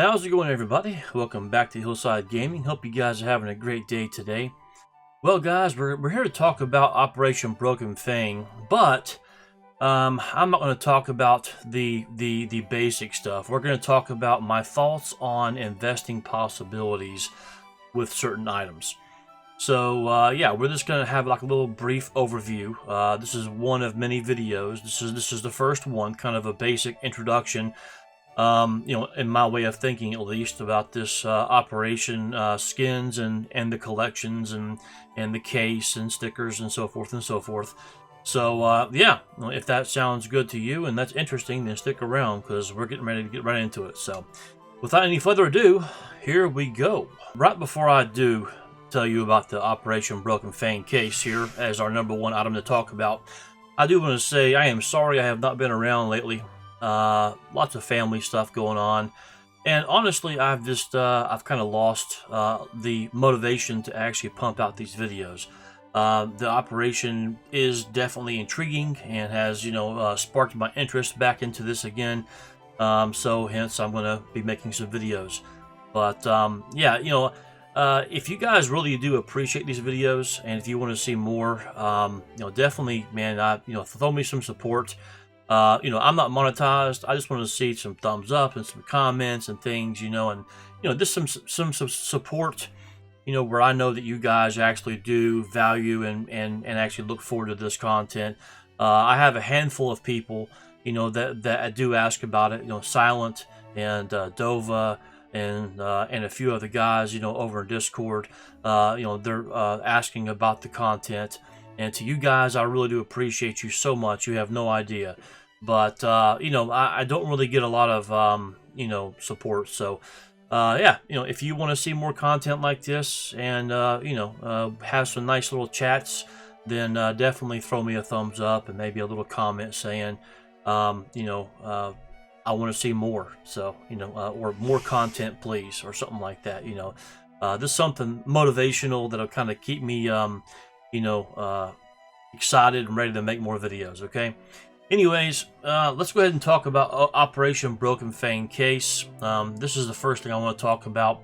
How's it going, everybody? Welcome back to Hillside Gaming. Hope you guys are having a great day today. Well, guys, we're here to talk about Operation Broken Fang, but I'm not going to talk about the basic stuff. We're going to talk about my thoughts on investing possibilities with certain items. So yeah, we're just going to have like a little brief overview. This is one of many videos. This is the first one, kind of a basic introduction. In my way of thinking, at least, about this operation, skins and the collections and the case and stickers and so forth and so forth. So yeah, if that sounds good to you and that's interesting, then stick around because we're getting ready to get right into it. So without any further ado, here we go. Right before I do tell you about the Operation Broken Fang case here as our #1 item to talk about, I do want to say I am sorry I have not been around lately. Lots of family stuff going on, and honestly I've kind of lost the motivation to actually pump out these videos. The operation is definitely intriguing and has sparked my interest back into this again, so hence I'm going to be making some videos. But yeah, if you guys really do appreciate these videos and if you want to see more, definitely, man, throw me some support. I'm not monetized. I just want to see some thumbs up and some comments and things, and just some support, where I know that you guys actually do value and actually look forward to this content. I have a handful of people, that do ask about it. Silent and Dova and a few other guys, over in Discord. They're asking about the content, and to you guys, I really do appreciate you so much. You have no idea. But I don't really get a lot of support. So yeah, if you want to see more content like this and have some nice little chats, then definitely throw me a thumbs up and maybe a little comment saying I want to see more. So or more content, please, or something like that. This is something motivational that'll kind of keep me excited and ready to make more videos. Okay. Anyways, let's go ahead and talk about Operation Broken Fang case. This is the first thing I want to talk about.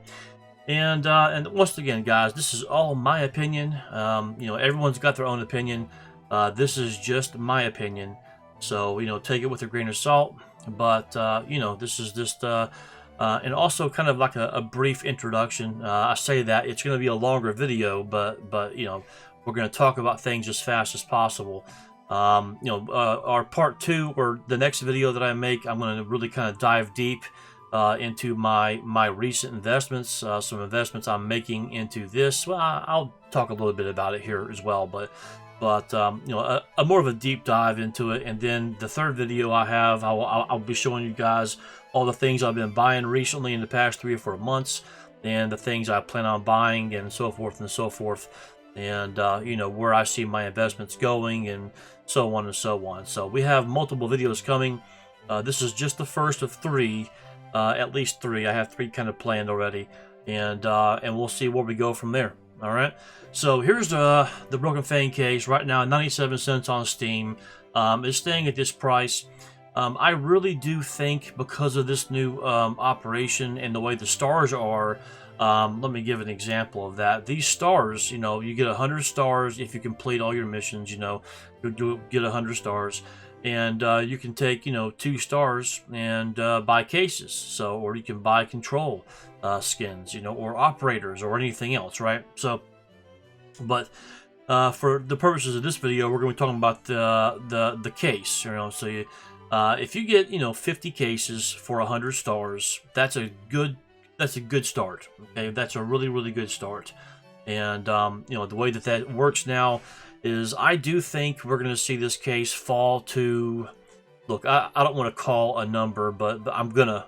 And once again, guys, this is all my opinion. Everyone's got their own opinion. This is just my opinion. So, take it with a grain of salt. But, this is just, and also kind of like a brief introduction. I say that it's going to be a longer video, but we're going to talk about things as fast as possible. Our part 2, or the next video that I make, I'm going to really kind of dive deep into my recent investments, some investments I'm making into this. Well, I'll talk a little bit about it here as well, but a more of a deep dive into it. And then the third video I have, I'll be showing you guys all the things I've been buying recently in the past 3 or 4 months, and the things I plan on buying, and so forth and so forth. And where I see my investments going, and so on and so on. So we have multiple videos coming. This is just the first of 3, at least 3. I have 3 kind of planned already, and we'll see where we go from there. All right. So here's the Broken Fang case right now, 97 cents on Steam. It's staying at this price. I really do think because of this new operation and the way the stars are. Let me give an example of that. These stars, you get 100 stars if you complete all your missions. You get 100 stars, and you can take 2 stars and buy cases. So, or you can buy control skins, or operators or anything else, right? So, but for the purposes of this video, we're going to be talking about the case. So you, if you get 50 cases for 100 stars, that's a good start. Okay, that's a really good start. And the way that works now is I do think we're going to see this case fall to, look, I don't want to call a number, but I'm gonna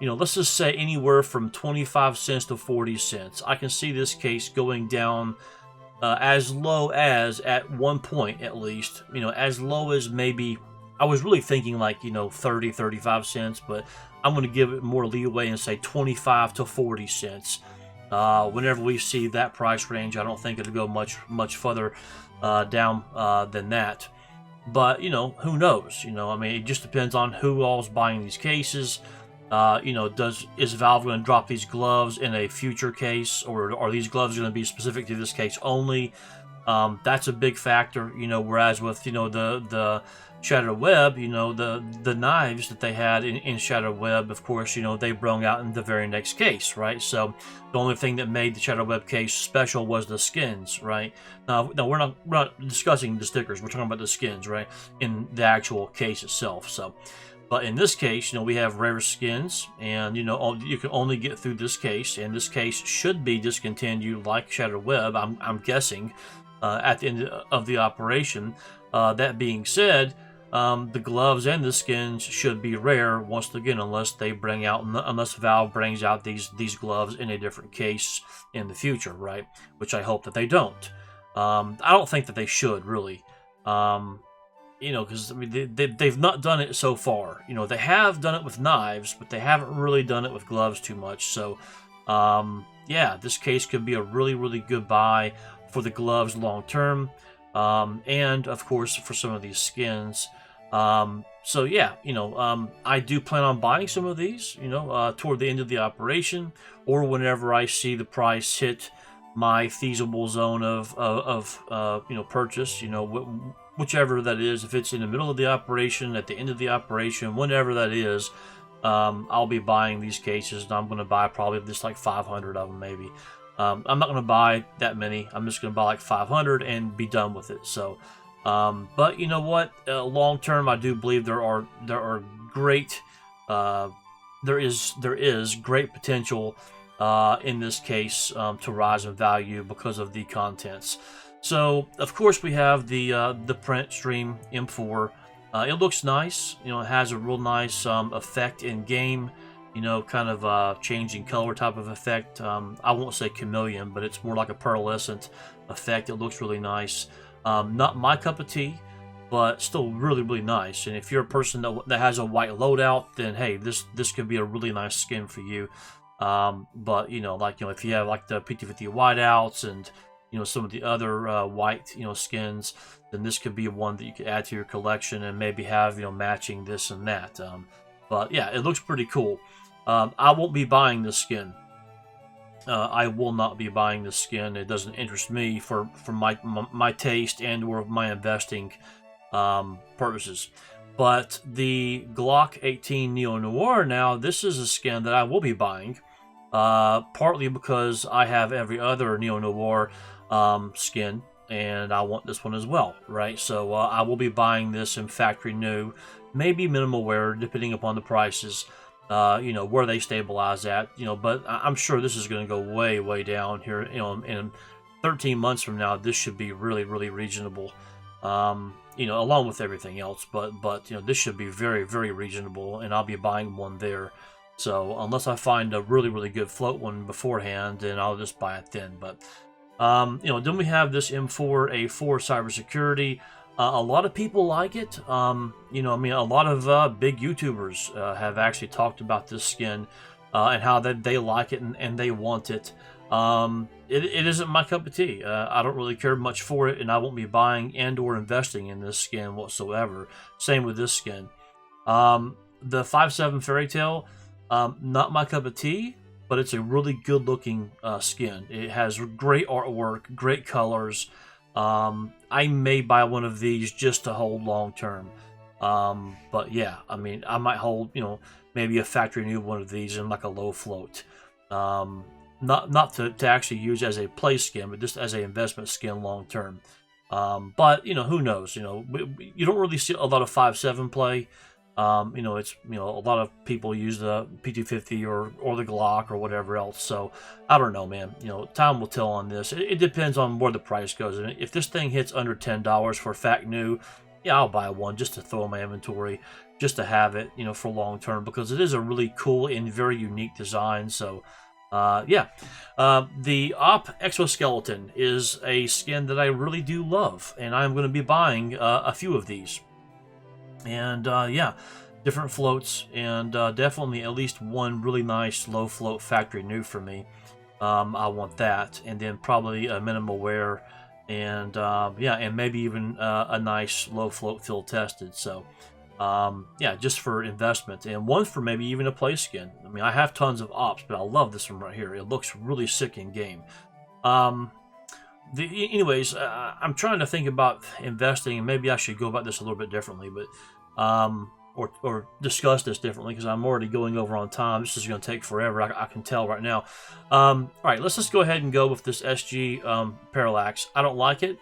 let's just say anywhere from 25 cents to 40 cents. I can see this case going down as low as, at one point at least, as low as maybe, I was really thinking like 30, 35 cents, but I'm going to give it more leeway and say 25 to 40 cents. Whenever we see that price range, I don't think it'll go much further down than that. But who knows? I mean, it just depends on who all's buying these cases. You know, is Valve going to drop these gloves in a future case, or are these gloves going to be specific to this case only? That's a big factor, you know, whereas with, you know, the Shattered Web, you know, the knives that they had in Shattered Web, of course, you know, they brung out in the very next case, right? So the only thing that made the Shattered Web case special was the skins, right? Now we're not discussing the stickers, we're talking about the skins, right, in the actual case itself. So, but in this case, you know, we have rare skins, and, you know, you can only get through this case, and this case should be discontinued like Shattered Web, I'm guessing, at the end of the operation. That being said, the gloves and the skins should be rare once again, unless Valve brings out these gloves in a different case in the future, right? Which I hope that they don't. I don't think that they should, really. You know, because I mean, they've not done it so far. You know, they have done it with knives, but they haven't really done it with gloves too much. So, yeah, this case could be a really, really good buy for the gloves long term, and of course for some of these skins. So yeah, you know, I do plan on buying some of these, you know, toward the end of the operation, or whenever I see the price hit my feasible zone of you know, purchase, you know, whichever that is. If it's in the middle of the operation, at the end of the operation, whenever that is, I'll be buying these cases, and I'm going to buy probably just like 500 of them, maybe. I'm not going to buy that many. I'm just going to buy like 500 and be done with it. So, but you know what? Long term, I do believe there are great, there is great potential in this case to rise in value because of the contents. So, of course, we have the Print Stream M4. It looks nice. You know, it has a real nice effect in game. You know, kind of changing color type of effect. I won't say chameleon, but it's more like a pearlescent effect. It looks really nice. Not my cup of tea, but still really, really nice. And if you're a person that has a white loadout, then hey, this could be a really nice skin for you. But you know, like, you know, if you have like the PT50 whiteouts and, you know, some of the other white, you know, skins, then this could be one that you could add to your collection and maybe have, you know, matching this and that. But yeah, it looks pretty cool. I won't be buying this skin. I will not be buying this skin. It doesn't interest me for my taste and or my investing purposes. But the Glock 18 Neo Noir, now this is a skin that I will be buying, partly because I have every other Neo Noir skin, and I want this one as well, right? So I will be buying this in factory new, maybe minimal wear, depending upon the prices. You know, where they stabilize at, you know, but I'm sure this is going to go way, way down here. You know, in 13 months from now, this should be really, really reasonable. You know, along with everything else, but you know, this should be very, very reasonable, and I'll be buying one there. So unless I find a really, really good float one beforehand, then I'll just buy it then. But you know, then we have this M4A4 cybersecurity. A lot of people like it. You know, I mean, a lot of big YouTubers have actually talked about this skin and how that they like it and they want it. It isn't my cup of tea. I don't really care much for it, and I won't be buying and or investing in this skin whatsoever. Same with this skin. The 5.7 Fairy Tale, not my cup of tea, but it's a really good looking skin. It has great artwork, great colors. I may buy one of these just to hold long term. But yeah, I mean, I might hold, you know, maybe a factory new one of these in like a low float. Not to actually use as a play skin, but just as an investment skin long term. But you know, who knows? You know, you don't really see a lot of 5.7 play. You know, it's, you know, a lot of people use the PT50 or the Glock or whatever else. So I don't know, man. You know, time will tell on this. It depends on where the price goes. And if this thing hits under $10 for fact new, yeah, I'll buy one just to throw in my inventory, just to have it, you know, for long term, because it is a really cool and very unique design. So yeah, the Op Exoskeleton is a skin that I really do love, and I'm going to be buying a few of these. And yeah, different floats, and definitely at least one really nice low float factory new for me. I want that, and then probably a minimal wear, and yeah, and maybe even a nice low float field tested. So Yeah, just for investment, and one for maybe even a play skin. I mean, I have tons of ops, but I love this one right here. It looks really sick in game. Anyways, I'm trying to think about investing, and maybe I should go about this a little bit differently, but or discuss this differently, because I'm already going over on time. This is going to take forever. I can tell right now. All right, let's just go ahead and go with this SG Parallax. I don't like it.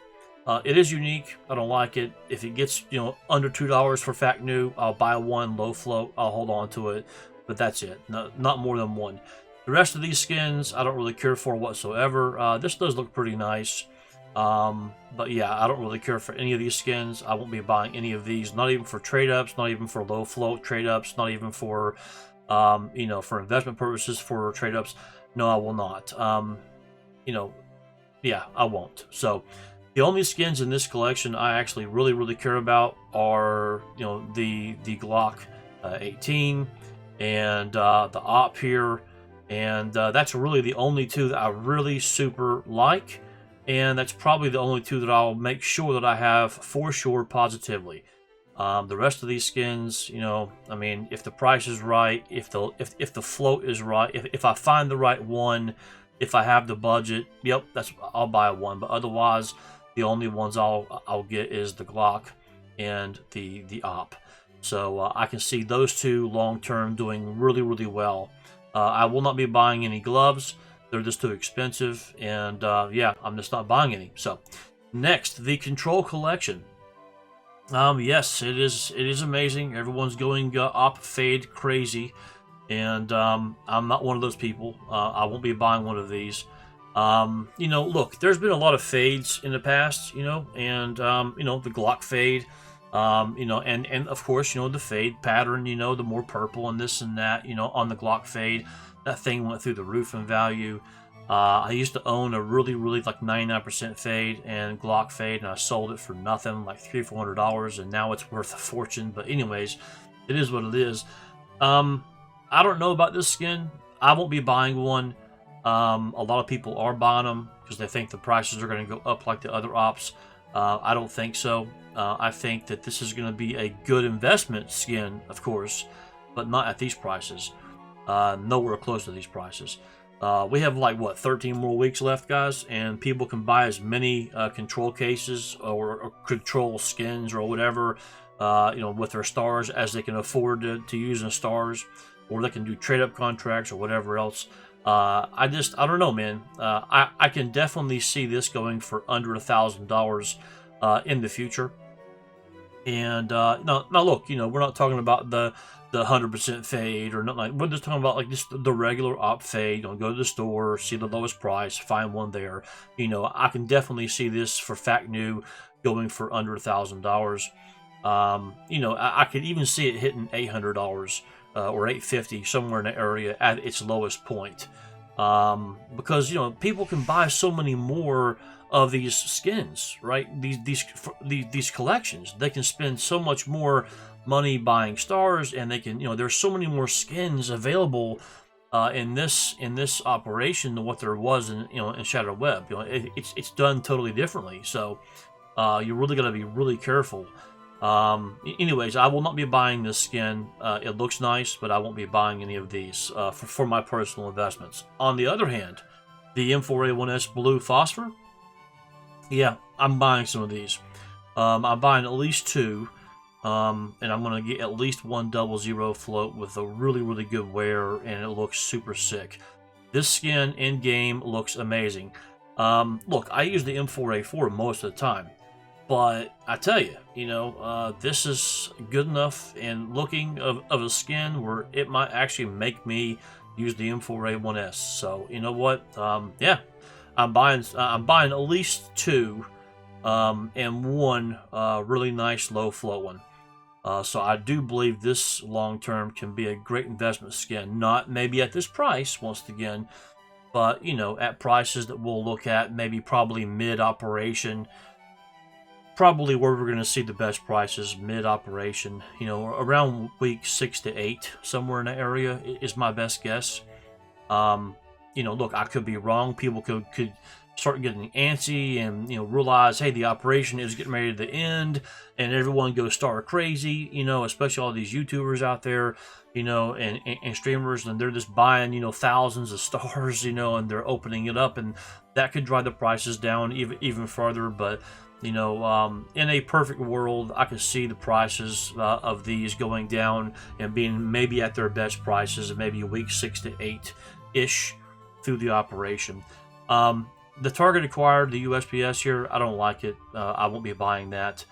It is unique. I don't like it. If it gets under $2 for fact new, I'll buy one. Low float, I'll hold on to it, but that's it. No, not more than one. The rest of these skins, I don't really care for whatsoever. This does look pretty nice. But yeah, I don't really care for any of these skins. I won't be buying any of these, not even for trade-ups, not even for low float trade-ups, not even for, for investment purposes for trade-ups. No, I will not. Yeah, I won't. So the only skins in this collection I actually really care about are, the Glock 18 and the op here. And that's really the only two that I really super like. And that's probably the only two that I'll make sure that I have for sure positively. The rest of these skins, I mean, if the price is right, if the float is right, if I find the right one, if I have the budget, yep, I'll buy one. But otherwise, the only ones I'll get is the Glock and the op. So I can see those two long term doing really well. I will not be buying any gloves. They're just too expensive, and yeah, I'm just not buying any. So, next, the Control Collection. Yes, it is amazing. Everyone's going op fade crazy, and I'm not one of those people. I won't be buying one of these. Look, there's been a lot of fades in the past, and the Glock fade. And of course, the fade pattern, the more purple and this and that, on the Glock fade, that thing went through the roof in value. I used to own a really like 99% fade and Glock fade, and I sold it for nothing, like $300-400, and now it's worth a fortune. But anyways, it is what it is. I don't know about this skin. I won't be buying one. A lot of people are buying them because they think the prices are going to go up like the other ops. I don't think so. I think that this is going to be a good investment skin, of course, but not at these prices. Nowhere close to these prices. We have like 13 more weeks left, guys, and people can buy as many control cases or control skins or whatever, with their stars as they can afford to use in stars, or they can do trade-up contracts or whatever else. I don't know, man. I can definitely see this going for under $1,000 in the future. And now look, we're not talking about the 100% fade or nothing like. We're just talking about like just the regular op fade. Go to the store, see the lowest price, find one there. I can definitely see this for fact new going for under $1,000. I could even see it hitting $800 or $850, somewhere in the area at its lowest point. Because people can buy so many more of these skins, right? These collections. They can spend so much more money buying stars, and they can, there's so many more skins available in this operation than what there was in Shattered Web. It's done totally differently. So you're really gonna be really careful. Anyways, I will not be buying this skin. It looks nice, but I won't be buying any of these for my personal investments. On the other hand, the M4A1S Blue Phosphor, yeah, I'm buying some of these. I'm buying at least two, and I'm going to get at least one 00 float with a really good wear, and it looks super sick. This skin in-game looks amazing. Look, I use the M4A4 most of the time, but I tell you, this is good enough and looking of a skin where it might actually make me use the M4A1S. So you know what? Yeah, I'm buying at least two, and one really nice low flow one. So I do believe this long term can be a great investment skin. Not maybe at this price once again, but at prices that we'll look at, maybe probably mid operation. Probably where we're going to see the best prices, mid-operation, around week 6 to 8, somewhere in the area is my best guess. Look, I could be wrong. People could start getting antsy and, you know, realize, hey, the operation is getting ready to end, and everyone goes star crazy, you know, especially all these YouTubers out there, you know, and streamers, and they're just buying, you know, thousands of stars, you know, and they're opening it up, and that could drive the prices down even further. But, you know, in a perfect world, I could see the prices of these going down and being maybe at their best prices, maybe week 6 to 8 ish through the operation. The Target acquired the USPS here. I don't like it. I won't be buying that.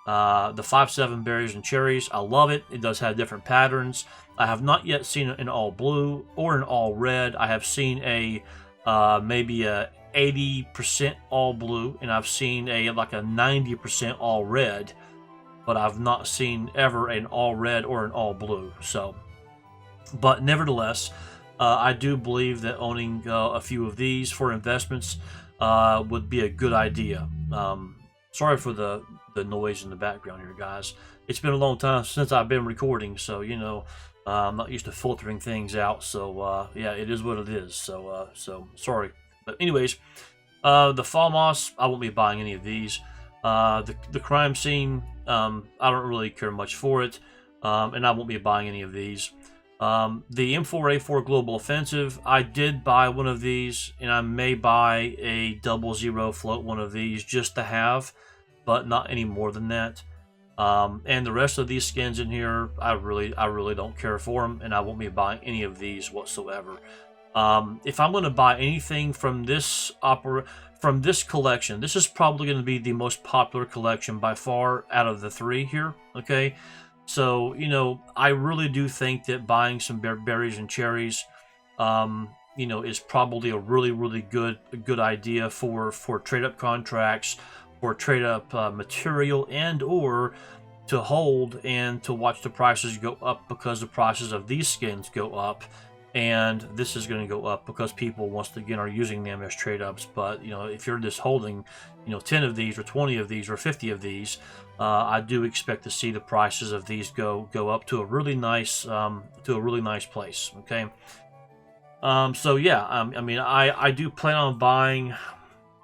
The 5.7 berries and cherries, I love it. It does have different patterns. I have not yet seen it in all blue or in all red. I have seen a maybe a 80% all blue, and I've seen like a 90% all red, but I've not seen ever an all red or an all blue. So, but nevertheless, I do believe that owning a few of these for investments would be a good idea. Sorry for the noise in the background here, guys. It's been a long time since I've been recording, so, you know, I'm not used to filtering things out. So yeah, it is what it is. So sorry. But anyways, the fall moss, I won't be buying any of these. The crime scene, I don't really care much for it, and I won't be buying any of these. The M4A4 Global Offensive, I did buy one of these, and I may buy a 00 float one of these just to have, but not any more than that. And the rest of these skins in here, I really don't care for them, and I won't be buying any of these whatsoever. If I'm going to buy anything from this collection, this is probably going to be the most popular collection by far out of the three here. Okay, so, you know, I really do think that buying some berries and cherries, you know, is probably a really good idea for trade up contracts, for trade up material, and or to hold and to watch the prices go up, because the prices of these skins go up, and this is going to go up because people once again are using them as trade ups. But, you know, if you're just holding, you know, 10 of these or 20 of these or 50 of these, I do expect to see the prices of these go up to a really nice place. Okay. So yeah, I mean, I do plan on buying,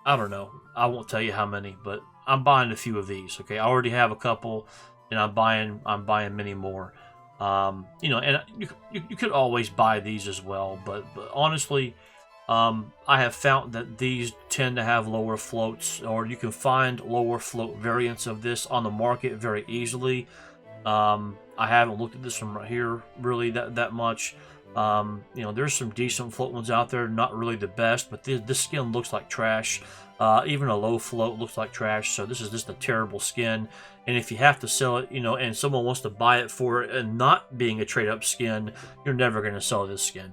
I don't know, I won't tell you how many, but I'm buying a few of these. Okay, I already have a couple, and I'm buying many more. You know, and you could always buy these as well, but honestly, I have found that these tend to have lower floats, or you can find lower float variants of this on the market very easily. I haven't looked at this one right here really that much. You know, there's some decent float ones out there, not really the best, but this skin looks like trash. Even a low float looks like trash, so this is just a terrible skin. And if you have to sell it, you know, and someone wants to buy it for it and not being a trade-up skin, you're never going to sell this skin.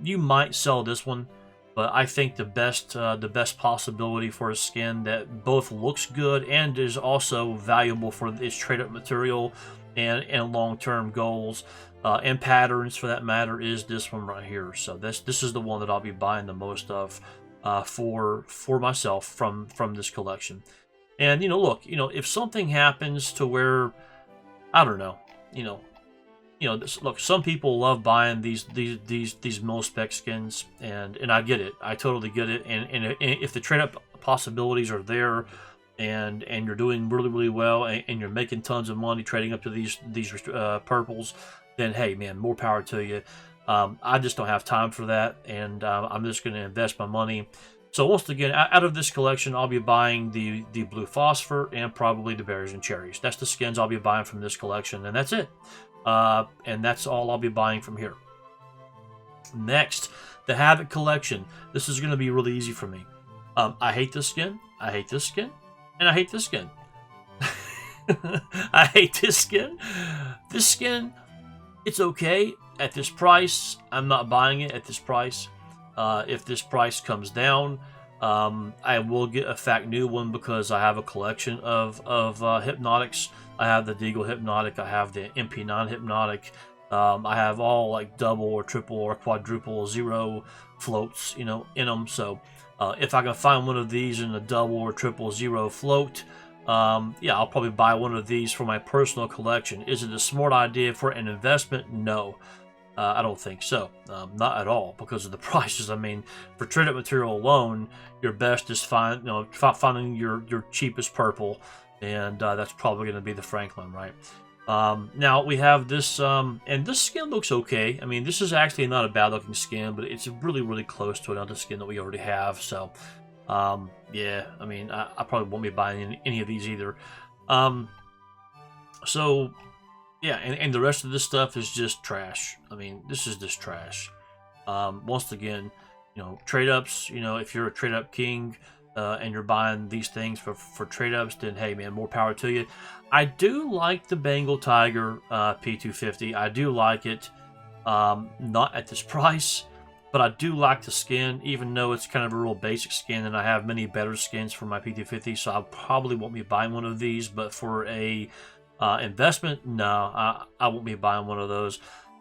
You might sell this one, but I think the best possibility for a skin that both looks good and is also valuable for its trade-up material and long-term goals and patterns, for that matter, is this one right here. So this is the one that I'll be buying the most of for myself from this collection. And, you know, look, you know, if something happens to where, I don't know, you know, look, some people love buying these mil-spec skins, and I get it. I totally get it. And if the trade-up possibilities are there, and you're doing really well, and you're making tons of money trading up to these purples, then hey, man, more power to you. I just don't have time for that, and I'm just going to invest my money. So once again, out of this collection, I'll be buying the blue phosphor and probably the berries and cherries. That's the skins I'll be buying from this collection, and that's it. And that's all I'll be buying from here. Next, the Havoc collection. This is going to be really easy for me. I hate this skin, I hate this skin, and I hate this skin. I hate this skin. This skin, it's okay at this price. I'm not buying it at this price. If this price comes down, I will get a fact new one, because I have a collection of hypnotics. I have the Deagle Hypnotic, I have the MP9 Hypnotic, I have all like double or triple or quadruple 0 floats, you know, in them. So if I can find one of these in a double or triple 0 float, yeah, I'll probably buy one of these for my personal collection. Is it a smart idea for an investment? No. I don't think so. Not at all, because of the prices. I mean, for trade-up material alone, your best is finding your cheapest purple, and that's probably going to be the Franklin, right? Now we have this, and this skin looks okay. I mean, this is actually not a bad-looking skin, but it's really, really close to another skin that we already have. So, yeah, I mean, I probably won't be buying any of these either. So, yeah, and the rest of this stuff is just trash. I mean, this is just trash. Once again, you know, trade-ups, you know, if you're a trade-up king, and you're buying these things for trade-ups, then hey, man, more power to you. I do like the Bengal Tiger P250. I do like it. Not at this price, but I do like the skin, even though it's kind of a real basic skin, and I have many better skins for my P250, so I probably won't be buying one of these. But for a investment, no, I won't be buying one of those.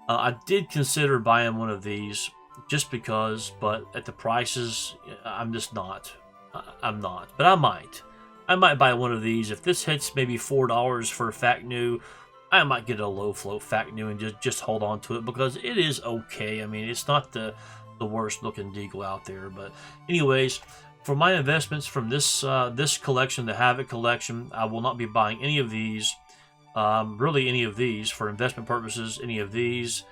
I did consider buying one of these just because, but at the prices, I'm just not. I'm not, but I might buy one of these. If this hits maybe $4 for a Fact New, I might get a low float Fact New and just hold on to it, because it is okay. I mean, it's not the worst looking deagle out there. But anyways, for my investments from this this collection, the Havoc collection, I will not be buying any of these. Really any of these for investment purposes. Any of these.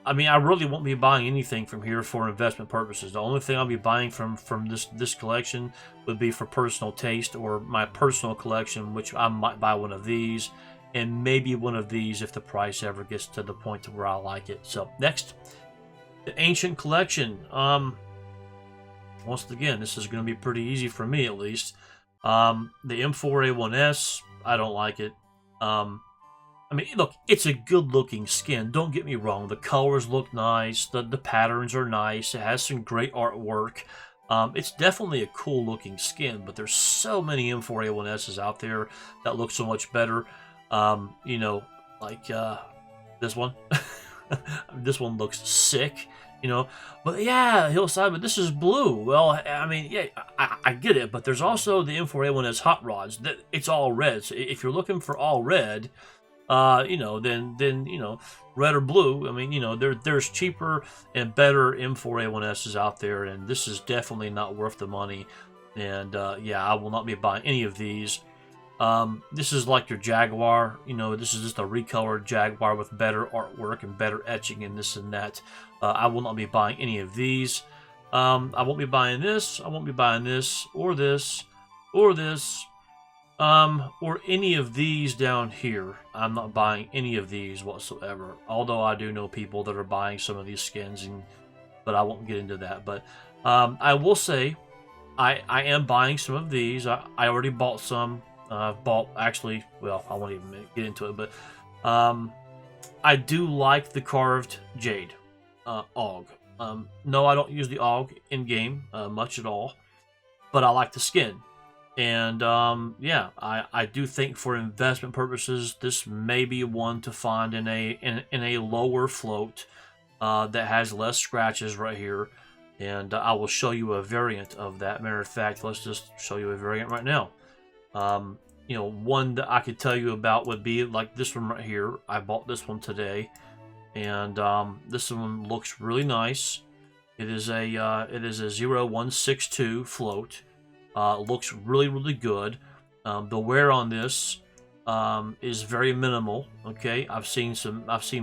I mean, I really won't be buying anything from here for investment purposes. The only thing I'll be buying from this collection would be for personal taste, or my personal collection, which I might buy one of these, and maybe one of these if the price ever gets to the point to where I like it. So next, the Ancient Collection. Once again, this is going to be pretty easy for me, at least. The M4A1S, I don't like it. I mean, look, it's a good-looking skin. Don't get me wrong. The colors look nice. The patterns are nice. It has some great artwork. It's definitely a cool-looking skin, but there's so many M4A1Ss out there that look so much better. You know, like this one. This one looks sick, you know. But yeah, Hillside, but this is blue. Well, I mean, yeah, I get it, but there's also the M4A1S Hot Rods. It's all red. So if you're looking for all red, you know, then you know, red or blue. I mean, you know, there's cheaper and better M4A1Ss out there, and this is definitely not worth the money. And yeah, I will not be buying any of these. This is like your Jaguar. You know, this is just a recolored Jaguar with better artwork and better etching and this and that. I will not be buying any of these. I won't be buying this. I won't be buying this or this or this. Or any of these down here. I'm not buying any of these whatsoever. Although I do know people that are buying some of these skins, but I won't get into that. But I will say, I am buying some of these. I already bought some. Bought actually. Well, I won't even get into it. But I do like the Carved Jade AUG. No, I don't use the AUG in game much at all, but I like the skin. And yeah, I do think for investment purposes, this may be one to find in a lower float that has less scratches right here. And I will show you a variant of that. Matter of fact, let's just show you a variant right now. You know, one that I could tell you about would be like this one right here. I bought this one today, and this one looks really nice. It is a 0162 float. Looks really, really good. The wear on this is very minimal. Okay, I've seen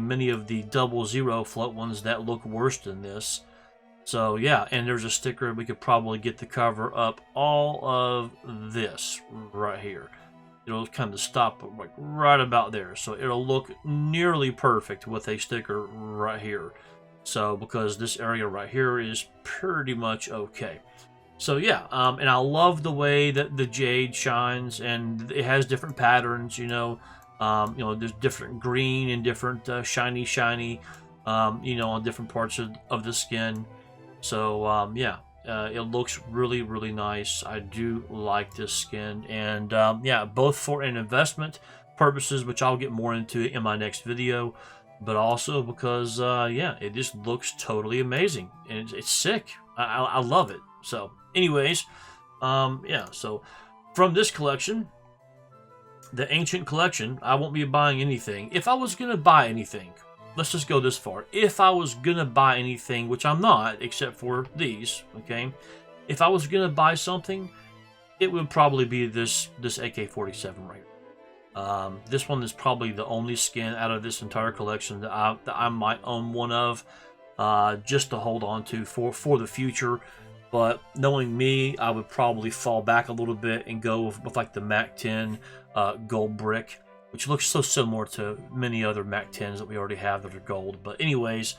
many of the 00 float ones that look worse than this. So yeah, and there's a sticker. We could probably get the cover up all of this right here. It'll kind of stop like right about there. So it'll look nearly perfect with a sticker right here. So because this area right here is pretty much okay. So yeah, and I love the way that the jade shines, and it has different patterns. You know, there's different green and different shiny, you know, on different parts of the skin. So yeah, it looks really, really nice. I do like this skin, and yeah, both for an investment purposes, which I'll get more into in my next video, but also because yeah, it just looks totally amazing, and it's sick. I love it. So anyways, yeah, so from this collection, the Ancient Collection, I won't be buying anything. If I was going to buy anything, let's just go this far. If I was gonna buy anything, which I'm not, except for these, okay? If I was gonna buy something, it would probably be this AK-47 right here. This one is probably the only skin out of this entire collection that I might own one of, just to hold on to for the future. But knowing me, I would probably fall back a little bit and go with like the MAC-10 gold brick, which looks so similar to many other MAC-10s that we already have that are gold. But anyways,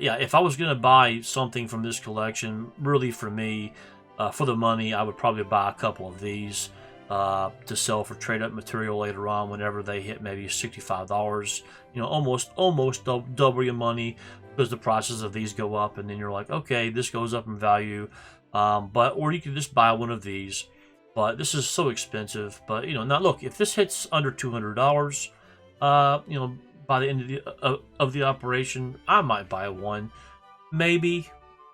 yeah, if I was going to buy something from this collection, really for me, for the money, I would probably buy a couple of these to sell for trade-up material later on whenever they hit maybe $65. You know, almost double your money, because the prices of these go up, and then you're like, okay, this goes up in value. Or you could just buy one of these. But this is so expensive. But you know, now look, if this hits under $200, you know, by the end of the operation, I might buy one, maybe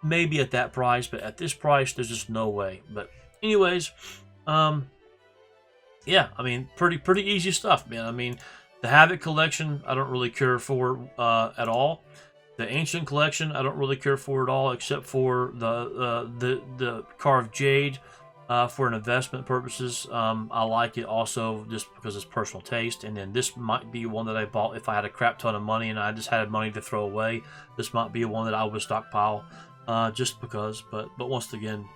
at that price. But at this price, there's just no way. But anyways, yeah, I mean, pretty easy stuff, man. I mean, the Havoc collection, I don't really care for at all. The Ancient collection, I don't really care for at all, except for the Carved Jade for an investment purposes. I like it also just because it's personal taste. And then this might be one that I bought if I had a crap ton of money and I just had money to throw away. This might be one that I would stockpile just because. But once again,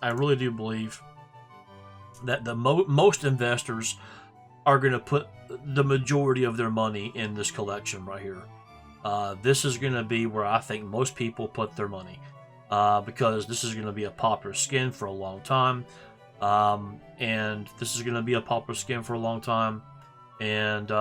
I really do believe that the most investors are going to put the majority of their money in this collection right here. This is going to be where I think most people put their money, because this is going to be a popular skin for a long time, and this is going to be a popular skin for a long time, and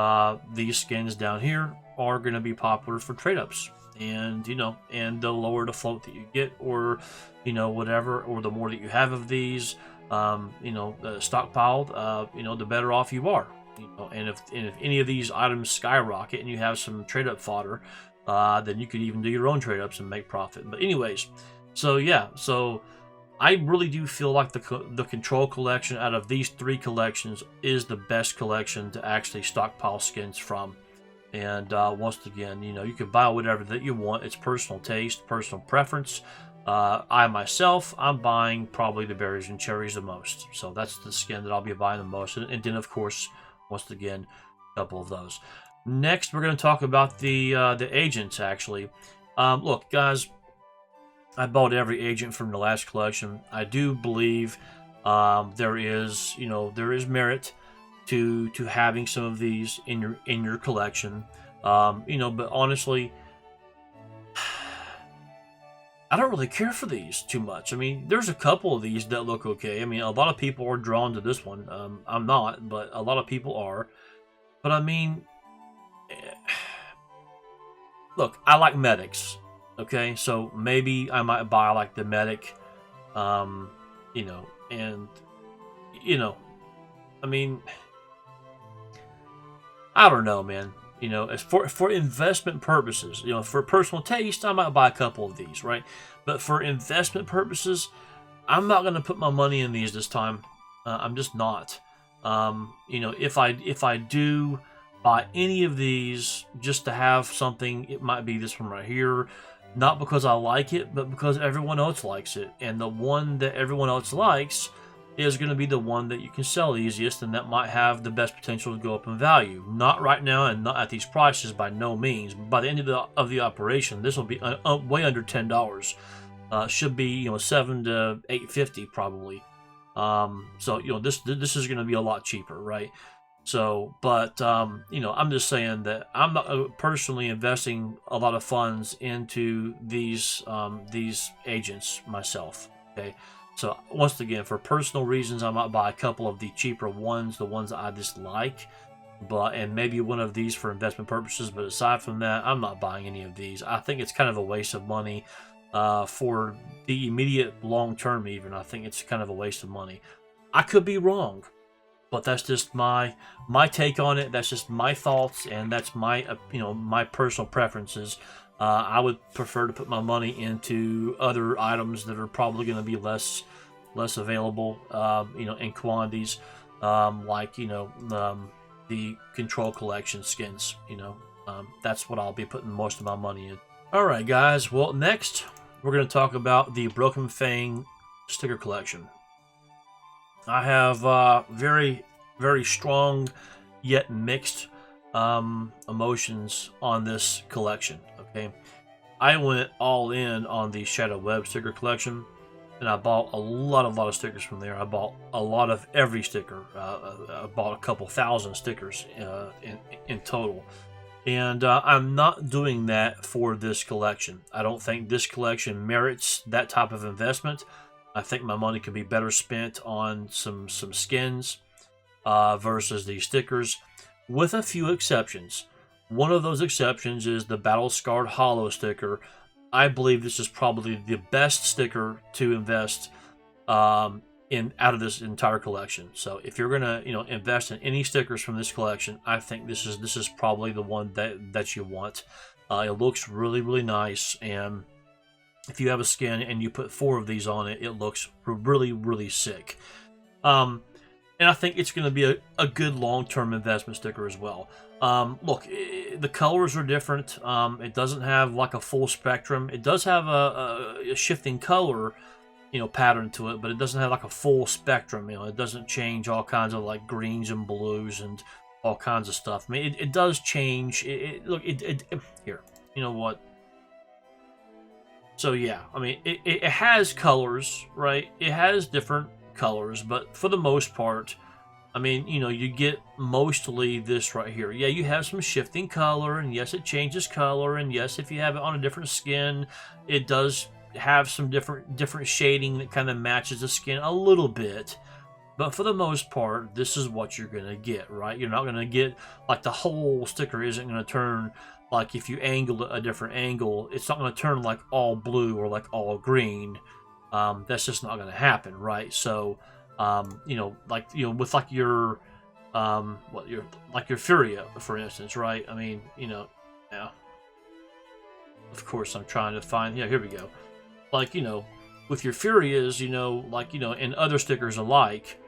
these skins down here are going to be popular for trade-ups, and you know, and the lower the float that you get, or you know, whatever, or the more that you have of these, you know, stockpiled, you know, the better off you are. You know, and if any of these items skyrocket and you have some trade-up fodder, then you could even do your own trade-ups and make profit. But anyways, so yeah, so I really do feel like the Control collection out of these three collections is the best collection to actually stockpile skins from. And once again, you know, you can buy whatever that you want. It's personal taste, personal preference. I myself, I'm buying probably the berries and cherries the most. So that's the skin that I'll be buying the most. And then, of course, once again, a couple of those. Next, we're going to talk about the agents, actually. Look, guys, I bought every agent from the last collection. I do believe there is merit to having some of these in your collection. You know, but honestly, I don't really care for these too much. I mean, there's a couple of these that look okay. I mean, a lot of people are drawn to this one. I'm not, but a lot of people are. But I mean, look, I like medics. Okay, so maybe I might buy like the medic. You know, and you know, I mean, I don't know, man. You know, as for investment purposes, you know, for personal taste, I might buy a couple of these, right? But for investment purposes, I'm not going to put my money in these this time. I'm just not. You know, if I do buy any of these just to have something, it might be this one right here. Not because I like it, but because everyone else likes it. And the one that everyone else likes is going to be the one that you can sell easiest, and that might have the best potential to go up in value. Not right now, and not at these prices by no means. By the end of the operation, this will be way under $10. Should be, you know, $7 to $8.50 probably. So you know, this is going to be a lot cheaper, right? So, but you know, I'm just saying that I'm not personally investing a lot of funds into these agents myself. Okay. So once again, for personal reasons, I might buy a couple of the cheaper ones, the ones that I just like, and maybe one of these for investment purposes. But aside from that, I'm not buying any of these. I think it's kind of a waste of money for the immediate long term. Even I think it's kind of a waste of money. I could be wrong, but that's just my take on it. That's just my thoughts, and that's my my personal preferences. I would prefer to put my money into other items that are probably going to be less available, you know, in quantities, like, you know, the Control collection skins, you know, That's what I'll be putting most of my money in. Alright guys, well next we're going to talk about the Broken Fang sticker collection. I have very, very strong yet mixed emotions on this collection. Okay, I went all in on the Shadow Web sticker collection, and I bought a lot of stickers from there. I bought a lot of every sticker. I bought a couple thousand stickers in total. And I'm not doing that for this collection. I don't think this collection merits that type of investment. I think my money could be better spent on some skins versus these stickers, with a few exceptions. One of those exceptions is the Battle Scarred Holo sticker. I believe this is probably the best sticker to invest out of this entire collection. So if you're gonna invest in any stickers from this collection, I think this is probably the one that you want. It looks really nice, and if you have a skin and you put 4 of these on it, it looks really sick. And I think it's going to be a good long-term investment sticker as well. Look, the colors are different. It doesn't have like a full spectrum. It does have a shifting color pattern to it, but it doesn't have like a full spectrum. It doesn't change all kinds of like greens and blues and all kinds of stuff. I mean, it does change. Look, here. You know what? So yeah, I mean, it has colors, right? It has different colors, but for the most part, I mean, you get mostly this right here. Yeah, you have some shifting color, and yes, it changes color, and yes, if you have it on a different skin, it does have some different shading that kind of matches the skin a little bit. But for the most part, this is what you're gonna get, right? You're not gonna get like the whole sticker isn't gonna turn like, if you angle it a different angle, it's not gonna turn like all blue or like all green. That's just not gonna happen, right? So with like your FURIA, for instance, right? I mean, yeah. Of course, I'm trying to find. Yeah, here we go. Like, with your FURIAs, and other stickers alike,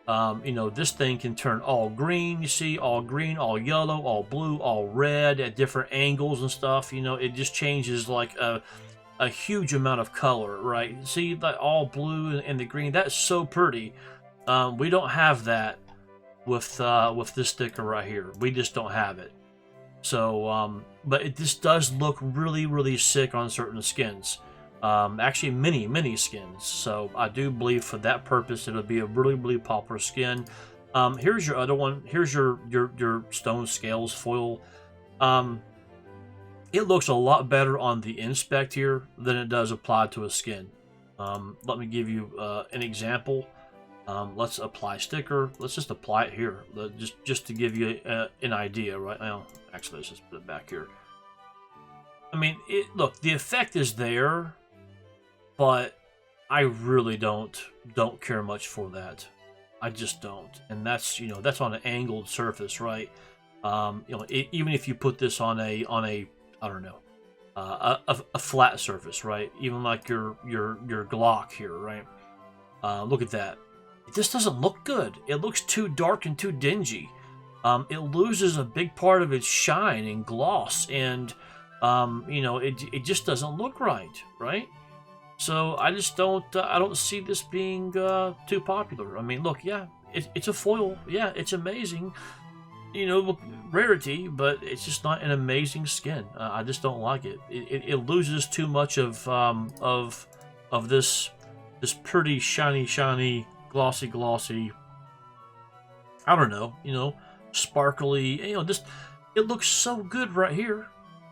this thing can turn all green. You see, all green, all yellow, all blue, all red at different angles and stuff. It just changes like a huge amount of color, right? See, that all blue and the green. That's so pretty. We don't have that with this sticker right here. We just don't have it. So, but this does look really sick on certain skins. Actually, many skins. So I do believe for that purpose, it'll be a really popular skin. Here's your other one. Here's your stone scales foil. It looks a lot better on the inspect here than it does applied to a skin. Let me give you an example. Let's apply sticker. Let's just apply it here, just to give you an idea right now. Actually, let's just put it back here. I mean, look, the effect is there, but I really don't care much for that. I just don't, and that's that's on an angled surface, right? Even if you put this on a I don't know, a flat surface, right? Even like your Glock here, right? Look at that. It just doesn't look good. It looks too dark and too dingy. It loses a big part of its shine and gloss, and it just doesn't look right, right? So I just don't see this being too popular. I mean, look, yeah, it's a foil. Yeah, it's amazing. Rarity, but it's just not an amazing skin. I just don't like it. It loses too much of this pretty shiny, glossy. I don't know, sparkly. It looks so good right here.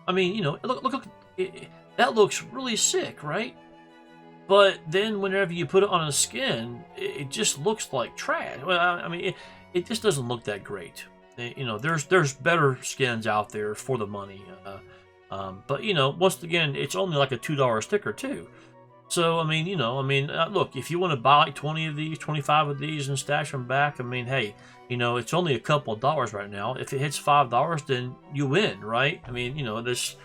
I mean, look, that looks really sick, right? But then whenever you put it on a skin, it just looks like trash. Well, I mean, it just doesn't look that great. There's better skins out there for the money. But once again, it's only like a $2 sticker too. So I mean, look, if you want to buy like 20 of these, 25 of these, and stash them back, I mean, hey, it's only a couple of dollars right now. If it hits $5, then you win, right? I mean, this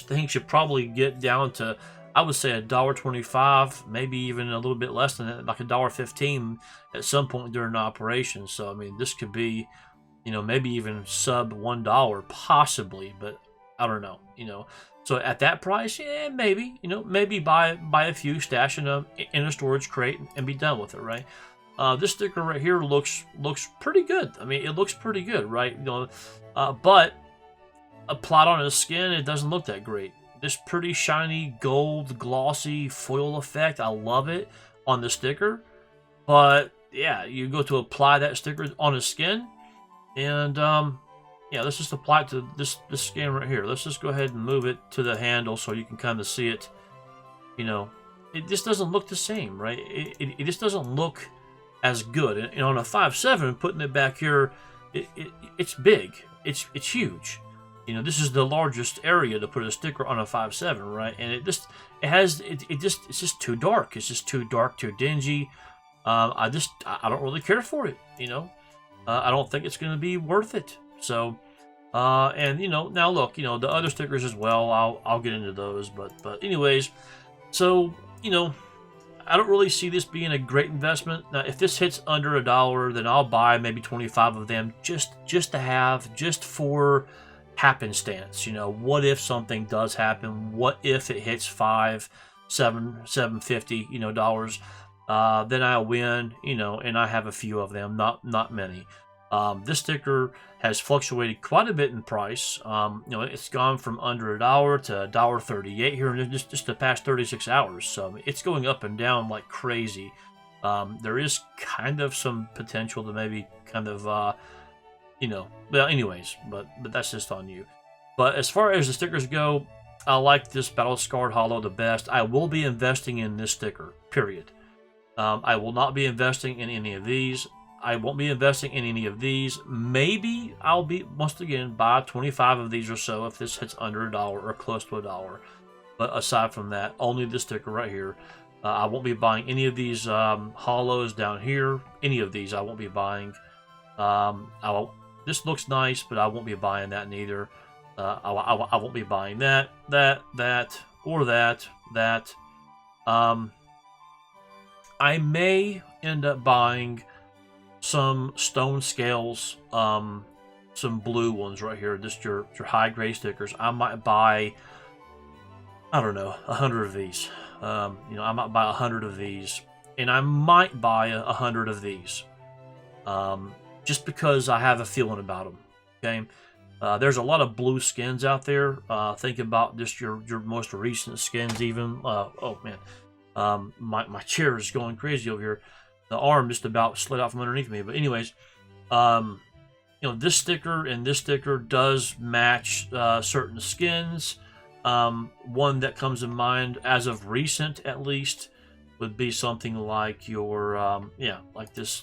thing should probably get down to, I would say, $1.25, maybe even a little bit less than that, like $1.15 at some point during the operation. So I mean, this could be, maybe even sub $1 possibly, but I don't know, you know. So at that price, yeah, maybe, you know, maybe buy a few, stash in a storage crate, and be done with it, right? This sticker right here looks pretty good. I mean, it looks pretty good, right? You know, but applied on his skin, it doesn't look that great. This pretty shiny gold glossy foil effect, I love it on the sticker. But yeah, you go to apply that sticker on his skin, and yeah, let's just apply it to this skin right here. Let's just go ahead and move it to the handle so you can kind of see it. You know, it just doesn't look the same, right? It just doesn't look as good. And on a 5.7, putting it back here, it's big. It's huge. You know, this is the largest area to put a sticker on a 5.7, right? And it's just too dark. It's just too dark, too dingy. I don't really care for it. You know, I don't think it's going to be worth it. So, and you know, now look, you know, the other stickers as well. I'll get into those, but anyways, so you know, I don't really see this being a great investment. Now, if this hits under $1, then I'll buy maybe 25 of them just to have, just for happenstance. You know, what if something does happen? What if it hits $7.50, you know, dollars? Then I win, you know, and I have a few of them, not many. This sticker has fluctuated quite a bit in price. You know, it's gone from under $1 to $1.38 here in just the past 36 hours. So it's going up and down like crazy. There is kind of some potential to maybe kind of, you know, well, anyways, but that's just on you. But as far as the stickers go, I like this Battle Scarred Holo the best. I will be investing in this sticker, period. I will not be investing in any of these. I won't be investing in any of these. Maybe I'll be, once again, buy 25 of these or so if this hits under $1 or close to $1. But aside from that, only this sticker right here. I won't be buying any of these holos down here. Any of these I won't be buying. This looks nice, but I won't be buying that neither. I won't be buying that, or that. I may end up buying some stone scales, some blue ones right here, just your high grade stickers. I might buy, I don't know, 100 of these. You know, I might buy 100 of these, and I might buy 100 of these, just because I have a feeling about them. Okay, there's a lot of blue skins out there. Think about just your most recent skins, even. Oh man, my chair is going crazy over here. The arm just about slid out from underneath me. But anyways, you know, this sticker and this sticker does match certain skins. One that comes in mind as of recent, at least, would be something like your yeah, like this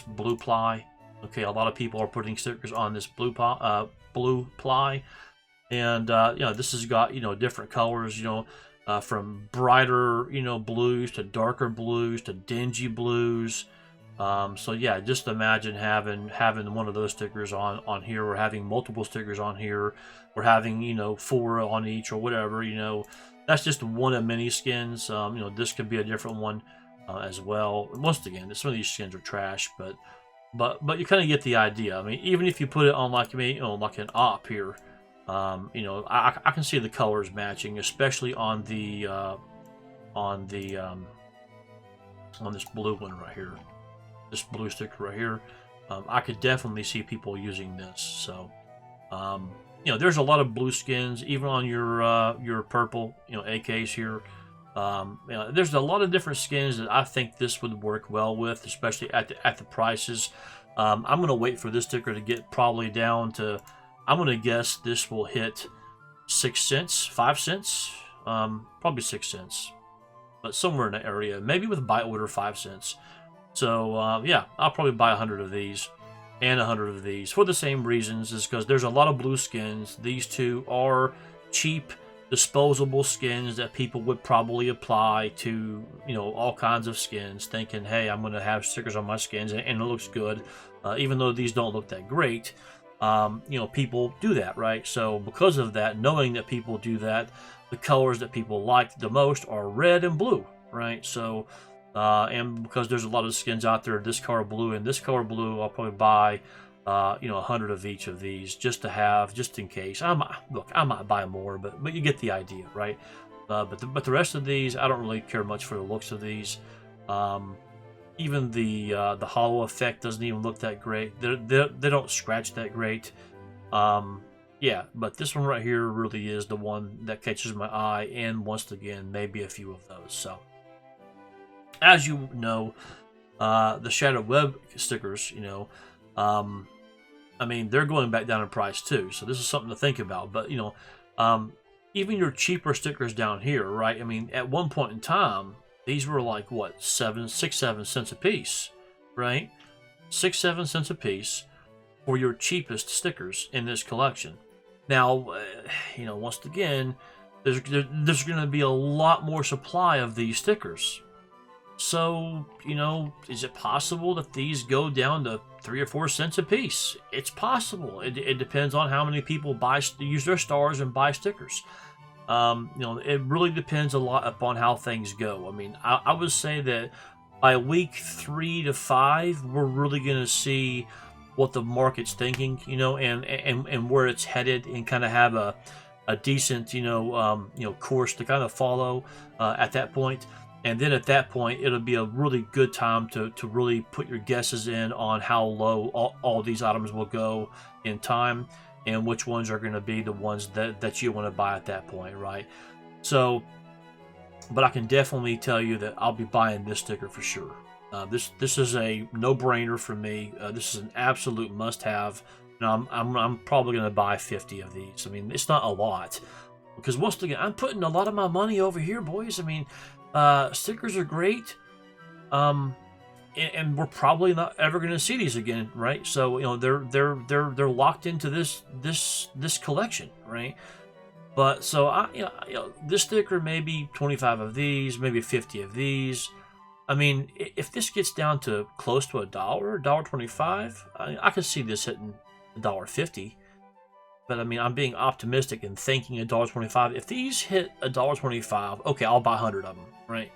blue ply. Okay, a lot of people are putting stickers on this blue ply, and you know, this has got, you know, different colors. You know. From brighter, you know, blues to darker blues to dingy blues. So yeah, just imagine having one of those stickers on here, or having multiple stickers on here, or having, you know, 4 on each or whatever. You know, that's just one of many skins. You know, this could be a different one as well. Once again, some of these skins are trash, but you kind of get the idea. I mean, even if you put it on like, you know, like an op here. You know, I can see the colors matching, especially on the on this blue one right here, this blue sticker right here. I could definitely see people using this. So, you know, there's a lot of blue skins, even on your purple, you know, AKs here. You know, there's a lot of different skins that I think this would work well with, especially at the prices. I'm gonna wait for this sticker to get probably down to. I'm going to guess this will hit 6 cents, 5 cents, probably 6 cents, but somewhere in that area, maybe with buy order 5 cents. So yeah, I'll probably buy 100 of these and 100 of these for the same reasons, is because there's a lot of blue skins. These two are cheap, disposable skins that people would probably apply to, you know, all kinds of skins, thinking, hey, I'm going to have stickers on my skins and it looks good, even though these don't look that great. You know, people do that, right? So because of that, knowing that people do that, the colors that people like the most are red and blue, right? So, and because there's a lot of skins out there, this color blue and this color blue, I'll probably buy you know, 100 of each of these just to have, just in case. I might buy more, but you get the idea, right? But the rest of these, I don't really care much for the looks of these. Even the Holo effect doesn't even look that great. They don't scratch that great. Yeah, but this one right here really is the one that catches my eye, and once again, maybe a few of those. So, as you know, the Shadow Web stickers, you know, I mean, they're going back down in price too. So this is something to think about. But you know, even your cheaper stickers down here, right? I mean, at one point in time, these were like what, 7 cents a piece, right? 6-7 cents a piece for your cheapest stickers in this collection. Now, you know, once again, there's going to be a lot more supply of these stickers. So, you know, is it possible that these go down to 3 or 4 cents a piece? It's possible. It depends on how many people use their stars and buy stickers. You know, it really depends a lot upon how things go. I mean, I would say that by week 3 to 5, we're really going to see what the market's thinking, you know, and where it's headed, and kind of have a decent, you know, course to kind of follow at that point. And then at that point, it'll be a really good time to really put your guesses in on how low all these items will go in time, and which ones are going to be the ones that you want to buy at that point, right? So, but I can definitely tell you that I'll be buying this sticker for sure. This is a no-brainer for me. This is an absolute must-have. And I'm probably going to buy 50 of these. I mean, it's not a lot, because once again, I'm putting a lot of my money over here, boys. I mean, stickers are great, and we're probably not ever going to see these again, right? So you know, they're locked into this collection, right? But so you know, this sticker, maybe 25 of these, maybe 50 of these. I mean, if this gets down to close to $1, $1.25, I could see this hitting $1.50. But I mean, I'm being optimistic and thinking $1.25. If these hit $1.25, okay, I'll buy 100 of them, right?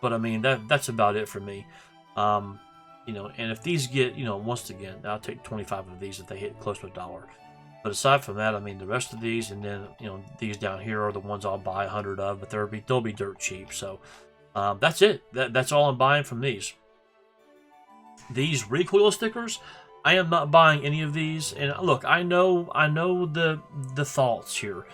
But I mean, that's about it for me. You know, and if these get, you know, once again, I'll take 25 of these if they hit close to $1. But aside from that, I mean, the rest of these, and then, you know, these down here are the ones I'll buy 100 of, but they'll be dirt cheap. So that's it. That's all I'm buying from these. These recoil stickers, I am not buying any of these. And look, I know the thoughts here.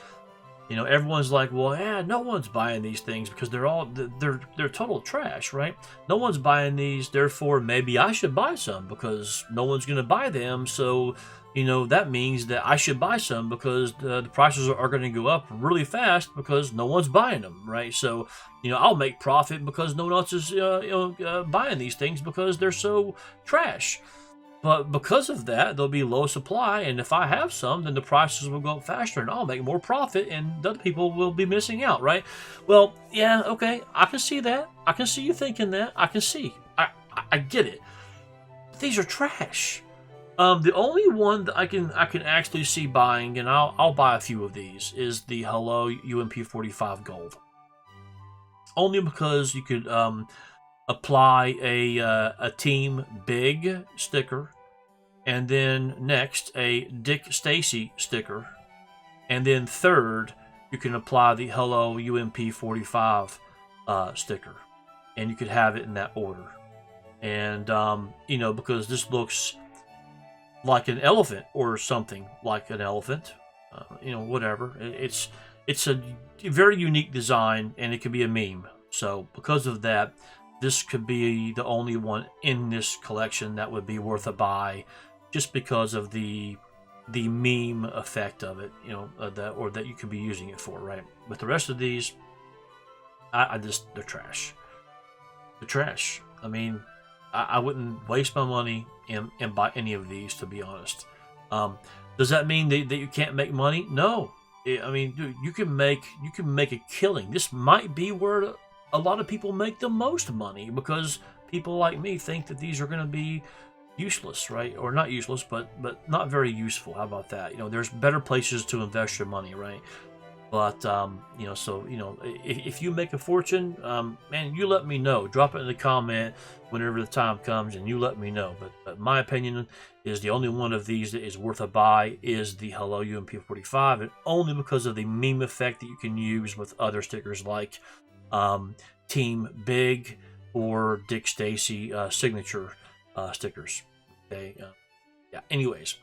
You know, everyone's like, well, yeah, no one's buying these things because they're total trash, right? No one's buying these, therefore maybe I should buy some because no one's going to buy them. So, you know, that means that I should buy some because the prices are going to go up really fast because no one's buying them, right? So, you know, I'll make profit because no one else is buying these things because they're so trash. But because of that, there'll be low supply, and if I have some, then the prices will go up faster, and I'll make more profit, and other people will be missing out, right? Well, yeah, okay, I can see that. I can see you thinking that. I can see. I get it. These are trash. The only one that I can actually see buying, and I'll buy a few of these, is the Holo UMP45 Gold. Only because you could apply a Team Big sticker, and then next a Dick Stacy sticker, and then third you can apply the Holo UMP45 sticker, and you could have it in that order. And you know, because this looks like an elephant or something like an elephant, you know, whatever. It's a very unique design, and it could be a meme. So because of that, this could be the only one in this collection that would be worth a buy, just because of the meme effect of it, you know, that you could be using it for, right? But the rest of these, they're trash. They're trash. I mean, I wouldn't waste my money and buy any of these, to be honest. Does that mean that you can't make money? No. I mean, dude, you can make a killing. This might be where a lot of people make the most money, because people like me think that these are going to be useless, right? Or not useless, but not very useful. How about that? You know, there's better places to invest your money, right? But you know, so you know, if you make a fortune, man, you let me know. Drop it in the comment whenever the time comes, and you let me know. But my opinion is the only one of these that is worth a buy is the Holo UMP45, and only because of the meme effect that you can use with other stickers like Team Big or Dick Stacy signature stickers. Okay, yeah. Anyways,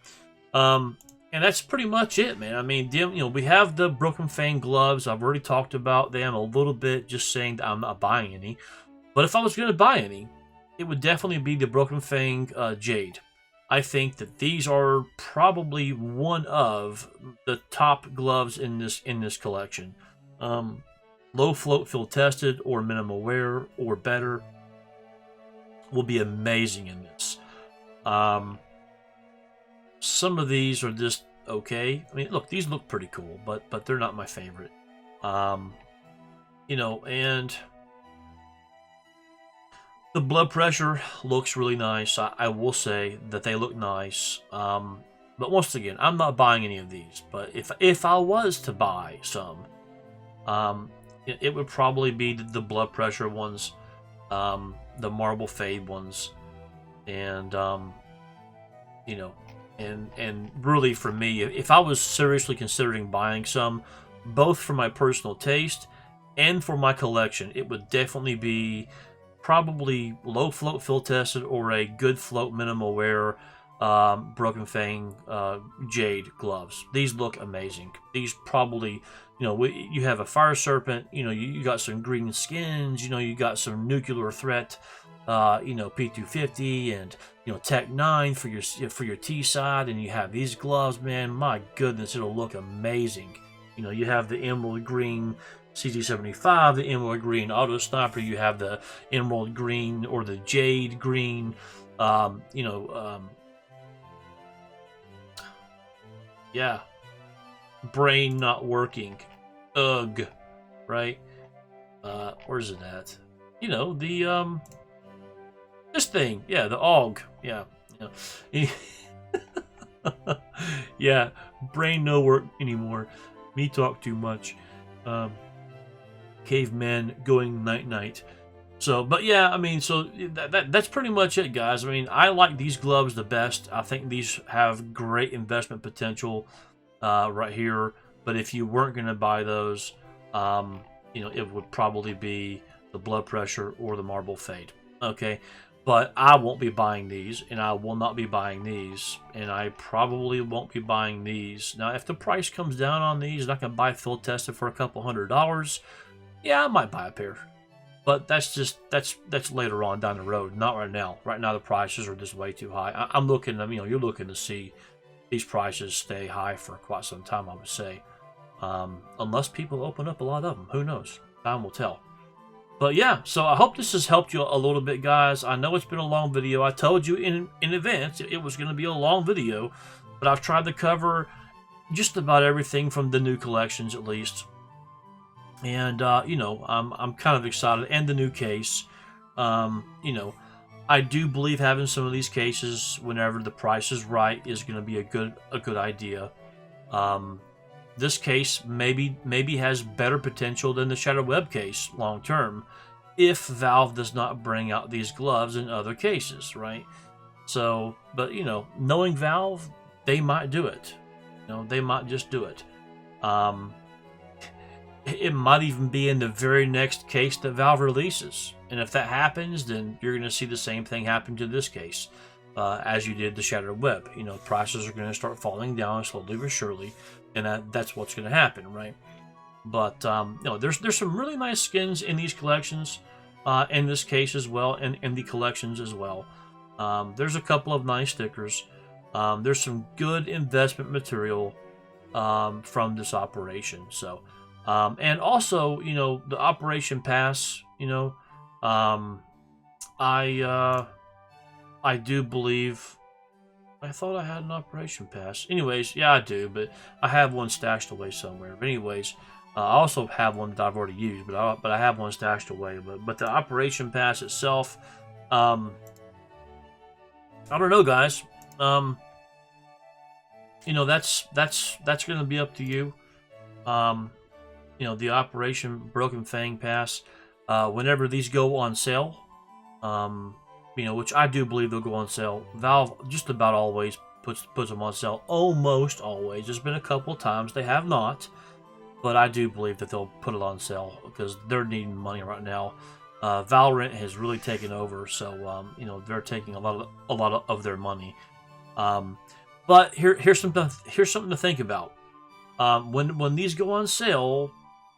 and that's pretty much it, man. I mean, you know, we have the Broken Fang gloves. I've already talked about them a little bit, just saying that I'm not buying any. But if I was going to buy any, it would definitely be the Broken Fang Jade. I think that these are probably one of the top gloves in this collection. Low float field tested or minimal wear or better will be amazing in this. Some of these are just okay. I mean, look, these look pretty cool, but they're not my favorite. You know, and the blood pressure looks really nice. I will say that they look nice. But once again, I'm not buying any of these. But if I was to buy some, it would probably be the blood pressure ones, the marble fade ones, and you know. And really, for me, if I was seriously considering buying some, both for my personal taste and for my collection, it would definitely be probably low float field tested or a good float minimal wear Broken Fang Jade gloves. These look amazing. These probably, you know, you have a Fire Serpent, you know, you got some green skins, you know, you got some Nuclear Threat, you know, P250 and, you know, Tech 9 for your T side, and you have these gloves, man. My goodness, it'll look amazing. You know, you have the emerald green CZ75, the emerald green auto sniper, you have the emerald green or the jade green, you know, yeah, brain not working, ugh, right? Where's it at? You know, the this thing, yeah, the AUG, yeah, you know. Yeah, brain no work anymore. Me talk too much. Caveman going night. So, but yeah, I mean, so that's pretty much it, guys. I mean, I like these gloves the best. I think these have great investment potential right here. But if you weren't going to buy those, you know, it would probably be the blood pressure or the marble fade. Okay. But I won't be buying these, and I will not be buying these, and I probably won't be buying these. Now, if the price comes down on these and I can buy field tested for a couple $100, yeah, I might buy a pair. But that's later on down the road, not right now. Right now, the prices are just way too high. I'm looking, you know, you're looking to see these prices stay high for quite some time, I would say. Unless people open up a lot of them. Who knows? Time will tell. But yeah, so I hope this has helped you a little bit, guys. I know it's been a long video. I told you in advance it was going to be a long video, but I've tried to cover just about everything from the new collections, at least. And you know, I'm kind of excited, and the new case. You know, I do believe having some of these cases whenever the price is right is going to be a good idea. This case maybe has better potential than the Shadow Web case long term, if Valve does not bring out these gloves in other cases, right? So, but you know, knowing Valve, they might do it. You know, they might just do it. It might even be in the very next case that Valve releases, and if that happens, then you're going to see the same thing happen to this case, as you did the Shadow Web. You know, prices are going to start falling down slowly but surely. And that's what's going to happen, right? But you know, there's some really nice skins in these collections, in this case as well, and in the collections as well. There's a couple of nice stickers. There's some good investment material from this operation. So, and also, you know, the Operation Pass. You know, I do believe. I thought I had an Operation Pass. Anyways, yeah, I do, but I have one stashed away somewhere. But anyways, I also have one that I've already used, but I have one stashed away. But the Operation Pass itself, I don't know, guys. You know, that's going to be up to you. the Operation Broken Fang pass, whenever these go on sale, which I do believe they'll go on sale. Valve just about always puts them on sale, almost always. There's been a couple of times they have not, but I do believe that they'll put it on sale because they're needing money right now. Valorant has really taken over, so they're taking a lot of their money. But here's something to think about. When these go on sale,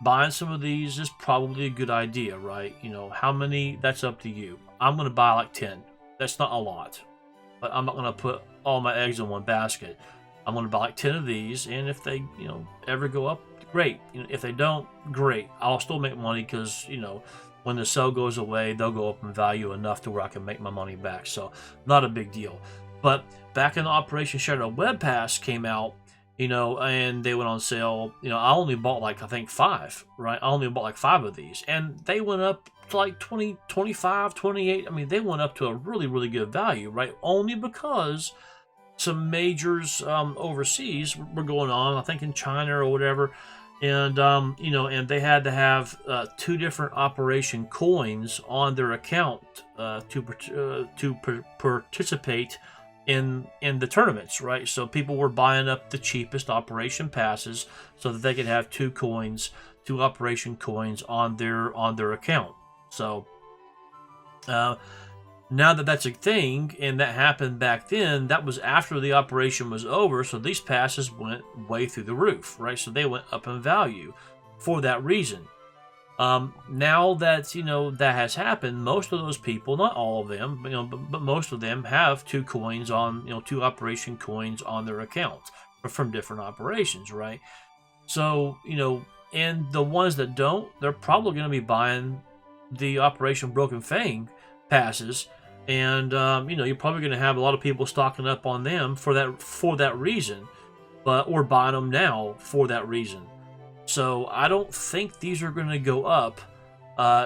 buying some of these is probably a good idea, right? How many? That's up to you. I'm gonna buy like 10. That's not a lot, but I'm not gonna put all my eggs in one basket. I'm gonna buy like 10 of these, and if they ever go up, great. If they don't, great. I'll still make money because when the sale goes away, they'll go up in value enough to where I can make my money back. So not a big deal. But back in Operation Shadow Web Pass came out, and they went on sale. I only bought like, I think 5, right? I only bought like 5 of these, and they went up to like 20, 25, 28. I mean, they went up to a really, really good value, right? Only because some majors overseas were going on, I think in China or whatever. And, and they had to have 2 different Operation coins on their account to participate in the tournaments, right? So people were buying up the cheapest Operation passes so that they could have 2 Operation coins on their account. So now that that's a thing, and that happened back then, that was after the operation was over, so these passes went way through the roof, right? So they went up in value for that reason. Now that, that has happened, most of those people, not all of them, but most of them have 2 coins on, 2 Operation coins on their account from different operations, right? So, and the ones that don't, they're probably going to be buying the Operation Broken Fang passes. And you're probably going to have a lot of people stocking up on them for that reason, or buying them now for that reason. So I don't think these are going to go up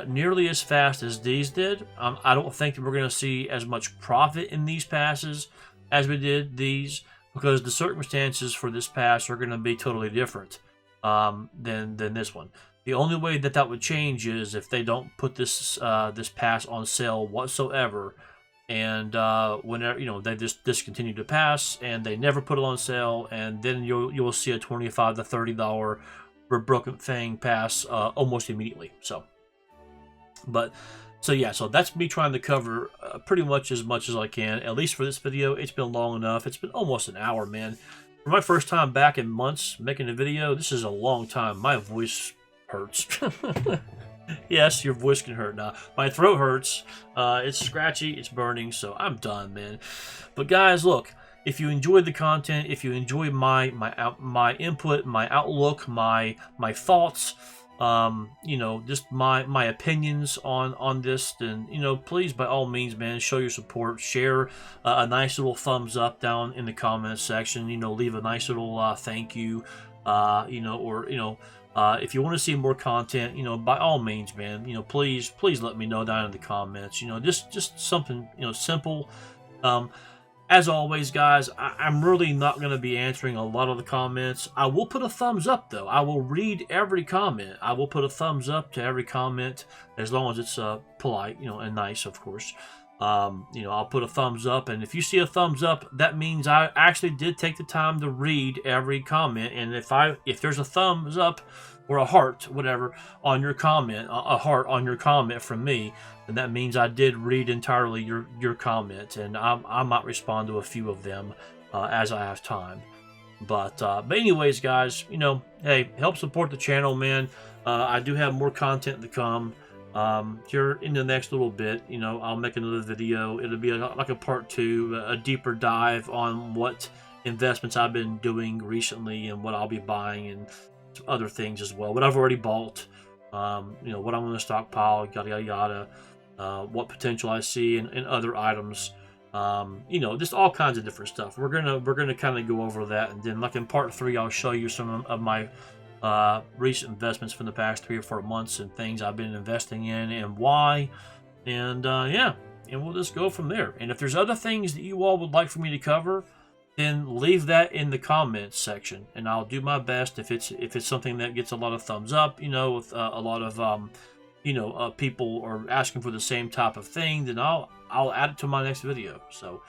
nearly as fast as these did. I don't think that we're going to see as much profit in these passes as we did these, because the circumstances for this pass are going to be totally different than this one. The only way that would change is if they don't put this pass on sale whatsoever, and whenever they just discontinue the pass and they never put it on sale, and then you'll see a $25 to $30 Broken Fang pass almost immediately. So that's me trying to cover pretty much as I can, at least for this video. It's been long enough. It's been almost an hour, man. For my first time back in months making a video, this is a long time. My voice hurts. Yes, your voice can hurt now. My throat hurts. It's scratchy. It's burning. So I'm done, man. But guys, look. If you enjoyed the content, if you enjoy my input, my outlook, my thoughts, just my opinions on this, then please, by all means, man, show your support. Share a nice little thumbs up down in the comments section. Leave a nice little thank you. If you want to see more content, by all means, man, please let me know down in the comments. Just something simple. As always, guys, I'm really not going to be answering a lot of the comments. I will put a thumbs up, though. I will read every comment. I will put a thumbs up to every comment, as long as it's polite, and nice, of course. I'll put a thumbs up, and if you see a thumbs up, that means I actually did take the time to read every comment. And if there's a thumbs up or a heart, whatever, on your comment, a heart on your comment from me, then that means I did read entirely your comment, and I might respond to a few of them as I have time. But anyways, guys, hey, help support the channel, man. I do have more content to come. Here in the next little bit, I'll make another video. It'll be like a part 2, a deeper dive on what investments I've been doing recently and what I'll be buying, and other things as well. What I've already bought, what I'm going to stockpile, yada yada yada. What potential I see in other items, just all kinds of different stuff. We're gonna kind of go over that, and then like in part 3, I'll show you some of my recent investments from the past 3 or 4 months and things I've been investing in and why, and yeah, and we'll just go from there. And if there's other things that you all would like for me to cover, then leave that in the comments section, and I'll do my best. If it's something that gets a lot of thumbs up, you know, with a lot of people are asking for the same type of thing, then I'll add it to my next video. So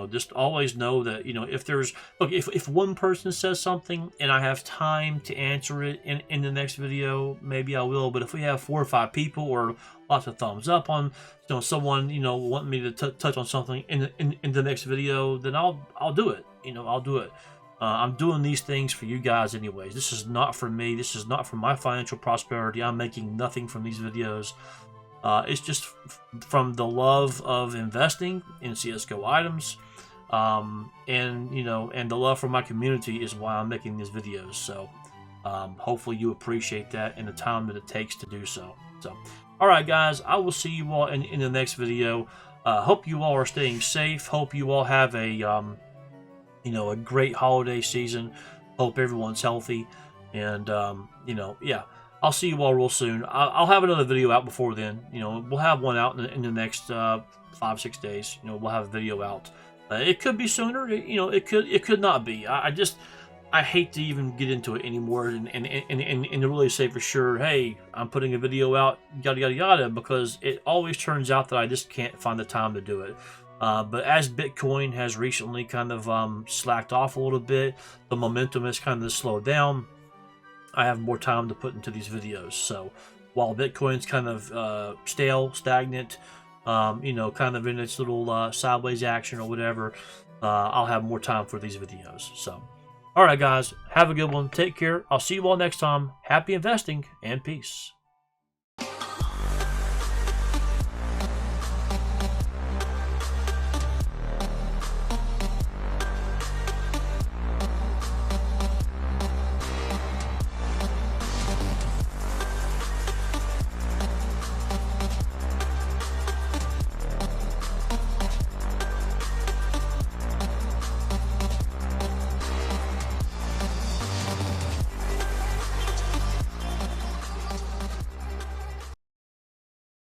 just always know that, if one person says something and I have time to answer it in the next video, maybe I will. But if we have 4 or 5 people or lots of thumbs up on someone wanting me to touch on something in the next video, then I'll do it. I'll do it. I'm doing these things for you guys anyways. This is not for me. This is not for my financial prosperity. I'm making nothing from these videos. It's just from the love of investing in CSGO items, and the love for my community is why I'm making these videos. So hopefully you appreciate that and the time that it takes to do so. So, all right, guys, I will see you all in the next video. Hope you all are staying safe. Hope you all have a a great holiday season. Hope everyone's healthy, and yeah. I'll see you all real soon. I'll have another video out before then. We'll have one out in the next 5-6 days. We'll have a video out. It could be sooner. It could not be. I hate to even get into it anymore and to really say for sure, hey, I'm putting a video out, yada yada yada, because it always turns out that I just can't find the time to do it. But as Bitcoin has recently kind of slacked off a little bit, the momentum has kind of slowed down. I have more time to put into these videos. So while Bitcoin's kind of stale, stagnant, kind of in its little sideways action or whatever, I'll have more time for these videos. So, all right, guys, have a good one. Take care. I'll see you all next time. Happy investing and peace.